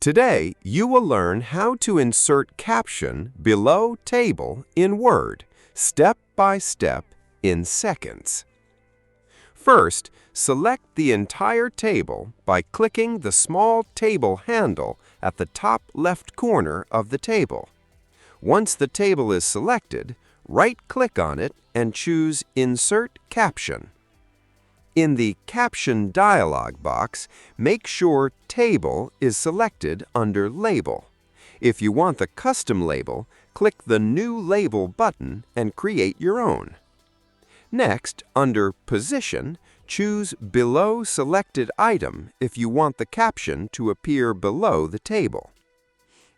Today, you will learn how to insert caption below table in Word, step by step in seconds. First, select the entire table by clicking the small table handle at the top left corner of the table. Once the table is selected, right-click on it and choose Insert Caption. In the Caption dialog box, make sure Table is selected under Label. If you want the custom label, click the New Label button and create your own. Next, under Position, choose Below Selected Item if you want the caption to appear below the table.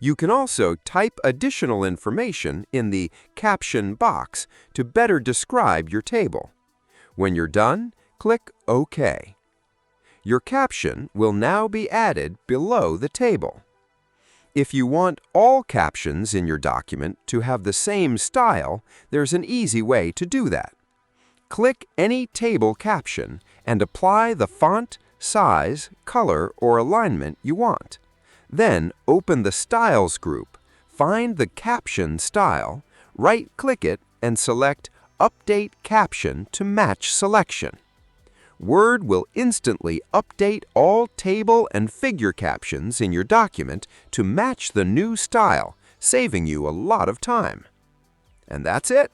You can also type additional information in the Caption box to better describe your table. When you're done, click OK. Your caption will now be added below the table. If you want all captions in your document to have the same style, there's an easy way to do that. Click any table caption and apply the font, size, color, or alignment you want. Then open the Styles group, find the caption style, right-click it, and select Update Caption to match selection. Word will instantly update all table and figure captions in your document to match the new style, saving you a lot of time. And that's it.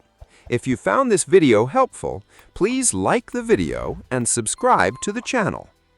If you found this video helpful, please like the video and subscribe to the channel.